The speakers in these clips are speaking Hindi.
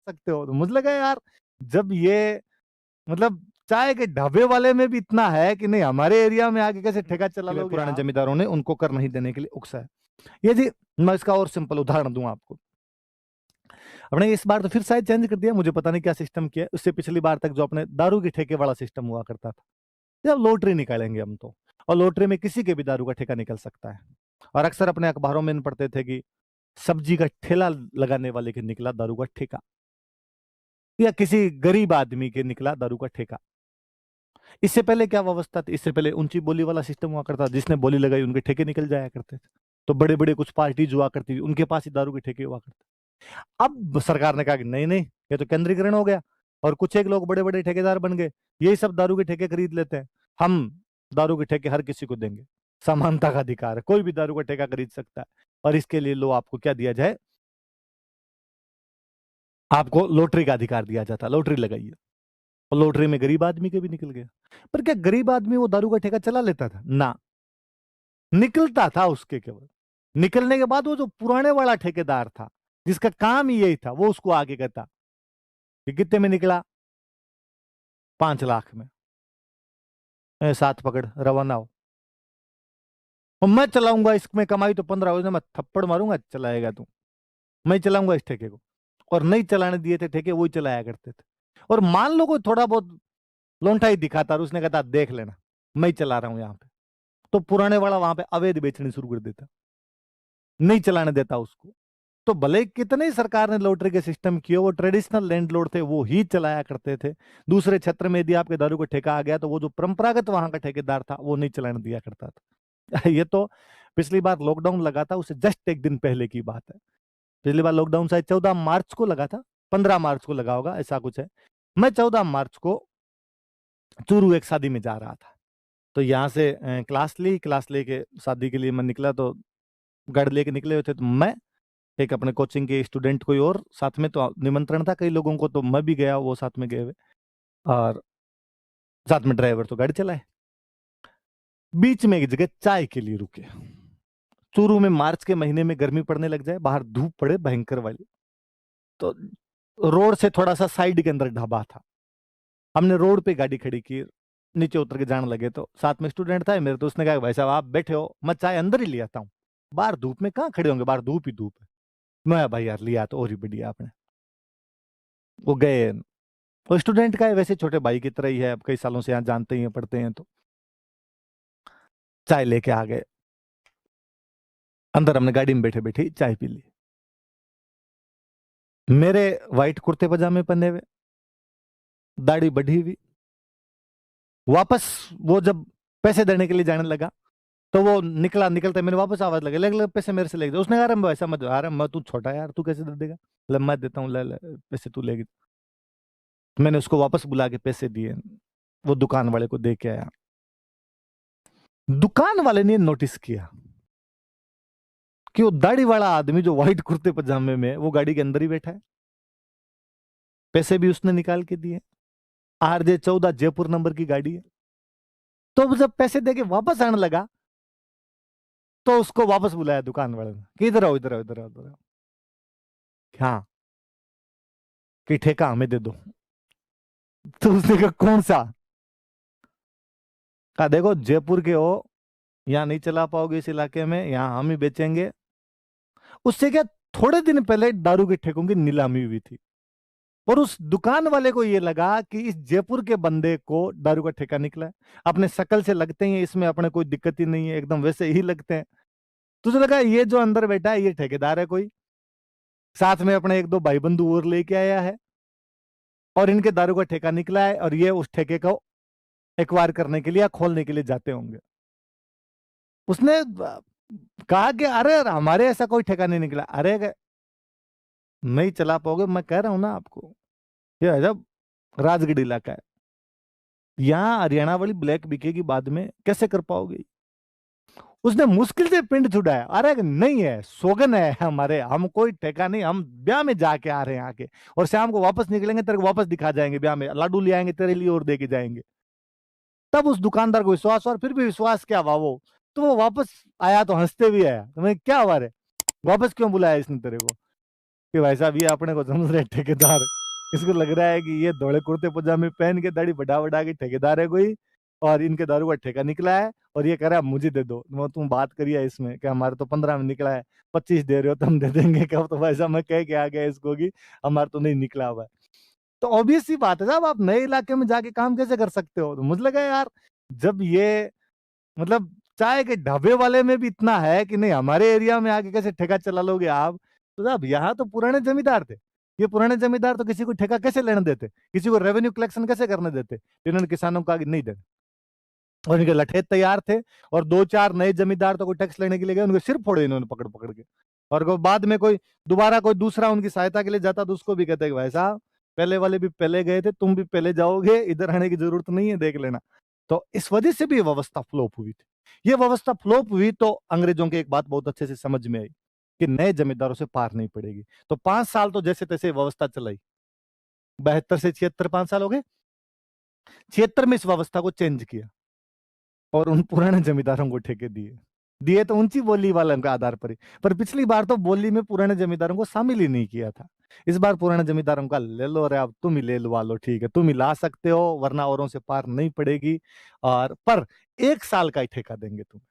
सकते हो। तो मुझे लगा यार, जब ये मतलब चाय के ढाबे वाले में भी इतना है कि नहीं, हमारे एरिया में आके कैसे ठेका चला लोगे पुराने आप? जमींदारों ने उनको कर नहीं देने के लिए उकसाया। ये जी, मैं इसका और सिंपल उदाहरण दूं आपको। अपने इस बार तो फिर शायद चेंज कर दिया, मुझे पता नहीं क्या सिस्टम किया। उससे पिछली बार तक जो अपने दारू के ठेके वाला सिस्टम हुआ करता था, जब लॉटरी निकालेंगे हम तो, और लॉटरी में किसी के भी दारू का ठेका निकल सकता है। और अक्सर अपने अखबारों में पढ़ते थे कि सब्जी का ठेला लगाने वाले के निकला दारू का ठेका, या किसी गरीब आदमी के निकला दारू का ठेका। इससे पहले क्या व्यवस्था थी? इससे पहले ऊंची बोली वाला सिस्टम हुआ करता, जिसने बोली लगाई उनके ठेके निकल जाया करते थे। तो बड़े बड़े कुछ पार्टी हुआ करती थी, उनके पास ही दारू के ठेके हुआ करते। अब सरकार ने कहा कि नहीं नहीं, ये तो केंद्रीकरण हो गया, और कुछ एक लोग बड़े बड़े ठेकेदार बन गए, यही सब दारू के ठेके खरीद लेते हैं। हम दारू के ठेके हर किसी को देंगे, समानता का अधिकार है, कोई भी दारू का ठेका खरीद सकता है। और इसके लिए लो आपको क्या दिया जाए, आपको लॉटरी का अधिकार दिया जाता, लॉटरी लगाइए। और लॉटरी में गरीब आदमी के भी निकल गया। पर क्या गरीब आदमी वो दारू का ठेका चला लेता था? ना, निकलता था उसके केवल। निकलने के बाद वो जो पुराने वाला ठेकेदार था, जिसका काम ही यही था, वो उसको आगे कहता कि कितने में निकला? 5 लाख में। साथ पकड़, रवाना हो। और मैं चलाऊंगा, इसमें कमाई तो 15 हो, मैं थप्पड़ मारूंगा, चलाएगा तू, मैं चलाऊंगा इस ठेके को। और नहीं चलाने दिए थे ठेके, वही चलाया करते थे। और मान लो कोई थोड़ा बहुत लोंठा ही दिखाता और उसने कहता देख लेना मैं ही चला रहा हूं यहाँ पे, तो पुराने वाला वहां पे अवैध बेचनी शुरू कर देता, नहीं चलाने देता उसको। तो भले कितने ही सरकार ने लॉटरी के सिस्टम किए, वो ट्रेडिशनल लैंडलॉर्ड थे, वो ही चलाया करते थे। दूसरे क्षेत्र में यदि आपके दारू को ठेका आ गया, तो वो जो परंपरागत वहां का ठेकेदार था, वो नहीं चलाने दिया करता था। ये तो पिछली बार लॉकडाउन लगा था, उससे जस्ट एक दिन पहले की बात है। पिछली बार लॉकडाउन शायद 14 मार्च को लगा था, 15 मार्च को लगा होगा, ऐसा कुछ है। मैं 14 मार्च को चूरू एक शादी में जा रहा था, तो यहाँ से क्लास लेके शादी के लिए मैं निकला, तो गाड़ी लेके निकले हुए थे, तो मैं एक अपने कोचिंग के स्टूडेंट कोई और साथ में, तो निमंत्रण था कई लोगों को, तो मैं भी गया, वो साथ में गए हुए, और साथ में ड्राइवर तो गाड़ी चलाए। बीच में एक जगह चाय के लिए रुके। चूरू में मार्च के महीने में गर्मी पड़ने लग जाए, बाहर धूप पड़े भयंकर वाली, तो रोड से थोड़ा सा साइड के अंदर ढाबा था। हमने रोड पे गाड़ी खड़ी की, नीचे उतर के जाने लगे, तो साथ में स्टूडेंट था मेरे, तो उसने कहा भाई साहब आप बैठे हो, मैं चाय अंदर ही ले आता हूँ, बाहर धूप में कहाँ खड़े होंगे, बाहर धूप ही धूप है। मैं भाई यार लिया तो और ही बढ़िया आपने। वो गए, वो स्टूडेंट का है, वैसे छोटे भाई की तरह ही है, अब कई सालों से यहाँ जानते ही हैं, पढ़ते हैं, तो चाय लेके आ गए। अंदर हमने गाड़ी में बैठे बैठे चाय पी ली। मेरे वाइट कुर्ते पजामे पहने हुए, दाढ़ी बढ़ी हुई, वापस वो जब पैसे देने के लिए जाने लगा, तो वो निकलते मैंने वापस आवाज लगे, ले पैसे मेरे से ले जा। उसने कहा अरे वैसा मत, अरे मैं तू छोटा यार, तू कैसे दे देगा? ले मैं देता हूँ, ले ले पैसे तू ले। मैंने उसको वापस बुला के पैसे दिए, वो दुकान वाले को दे के आया। दुकान वाले ने नोटिस किया कि वो दाढ़ी वाला आदमी जो व्हाइट कुर्ते पजामे में, वो गाड़ी के अंदर ही बैठा है। पैसे भी उसने निकाल के दिए, RJ14 जयपुर नंबर की गाड़ी है। तो जब पैसे देके वापस आने लगा, तो उसको वापस बुलाया दुकान वाले ने कि इधर आओ, इधर आओ, इधर आओ, इधर आओ। हाँ, कि ठेका हमें दे दो। तो उसने कहा कौन सा? कहा देखो जयपुर के हो, यहाँ नहीं चला पाओगे इस इलाके में, यहाँ हम ही बेचेंगे। उससे क्या, थोड़े दिन पहले दारू के ठेकों की नीलामी हुई थी, और उस दुकान वाले को ये लगा कि इस जयपुर के बंदे को दारू का ठेका निकला है, अपने शकल से लगते ही इसमें अपने कोई दिक्कत ही नहीं है, एकदम वैसे ही लगते हैं। तुझे लगा ये जो अंदर बैठा है ये ठेकेदार है कोई, साथ में अपने एक दो भाई बंधु और लेके आया है, और इनके दारू का ठेका निकला है, और ये उस ठेके को एक्वायर करने के लिए या खोलने के लिए जाते होंगे। उसने कहा कि अरे हमारे ऐसा कोई ठेका नहीं निकला। अरे नहीं चला पाओगे, मैं कह रहा हूं ना आपको, ये अजब राजगढ़ इलाका है, यहाँ हरियाणा वाली ब्लैक बिकेगी बाद में, कैसे कर पाओगे? उसने मुश्किल से पिंड छुड़ाया, अरे नहीं है, सोगन है हमारे, हम कोई ठेका नहीं, हम ब्याह में जाके आ रहे हैं आके, और शाम को वापस निकलेंगे, तेरे को वापस दिखा जाएंगे, ब्याह में लाडू ले आएंगे तेरे लिए और दे के जाएंगे। तब उस दुकानदार को विश्वास, और फिर भी विश्वास क्या हुआ, वो वापस आया तो हंसते भी आया, तो मैं क्या हुआ रे, वापस क्यों बुलाया इसने तेरे को? कि भाई साहब ये अपने को समझ रहे ठेकेदार, इसको लग रहा है कि ये धोले कुर्ते पजामे पहन के दाढ़ी बढ़ा बढ़ा के ठेकेदार है कोई, और इनके दारू का ठेका निकला है, और ये कह रहा है मुझे दे दो। वो तुम बात करिए इसमें कि हमारे तो 15 में निकला है, 25 दे रहे हो तो हम दे देंगे कब, तो भाई साहब मैं कह के आ गया इसको कि हमारा तो नहीं निकला हुआ है। तो ऑब्वियस सी बात है साहब, आप नए इलाके में जाके काम कैसे कर सकते हो? तो मुझे लगा यार, जब ये मतलब चाय के ढाबे वाले में भी इतना है कि नहीं हमारे एरिया में आके कैसे ठेका चला लोगे आप, तो साहब यहाँ तो पुराने जमींदार थे। ये पुराने जमींदार तो किसी को ठेका कैसे लेने देते, किसी को रेवेन्यू कलेक्शन कैसे करने देते? इन्होंने किसानों को आगे नहीं देना, और इनके लठेत तैयार थे, और दो चार नए जमींदार तो कोई टैक्स लेने के लिए गए, उनके सिर फोड़े इन्होंने पकड़ पकड़ के। और बाद में कोई दोबारा कोई दूसरा उनकी सहायता के लिए जाता तो उसको भी कहते कि भाई साहब पहले वाले भी पहले गए थे, तुम भी पहले जाओगे, इधर आने की जरूरत नहीं है, देख लेना। तो इस वजह से भी ये व्यवस्था फ्लॉप हुई थी। ये व्यवस्था फ्लॉप हुई तो अंग्रेजों की एक बात बहुत अच्छे से समझ में आई कि नए जमींदारों से पार नहीं पड़ेगी। तो 5 साल तो जैसे तैसे व्यवस्था चलाई, 72 से 76 5 साल हो गए। 76 में इस व्यवस्था को चेंज किया और उन पुराने जमींदारों को ठेके दिए। दिए तो ऊंची बोली वाले के आधार पर ही, पर पिछली बार तो बोली में पुराने जमींदारों को शामिल ही नहीं किया था। इस बार पुराने जमींदारों का ले लो रे, अब तुम ही ले लवा लो, ठीक है तुम ही ला सकते हो, वरना औरों से पार नहीं पड़ेगी। और पर 1 साल का ही ठेका देंगे तुम,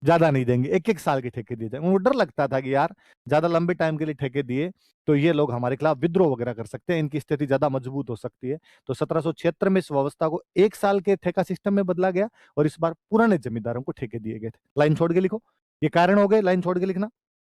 ज्यादा नहीं देंगे, एक एक साल के ठेके दिए जाए। उनको डर लगता था कि यार ज्यादा लंबे टाइम के लिए ठेके दिए तो ये लोग हमारे खिलाफ विद्रोह वगैरह कर सकते हैं, इनकी स्थिति ज्यादा मजबूत हो सकती है। तो 1776 में इस व्यवस्था को 1 साल के ठेका सिस्टम में बदला गया, और इस बार पुराने जमींदारों को ठेके दिए गए थे। लाइन छोड़ के लिखो, ये कारण हो गए, लाइन छोड़ के लिखना।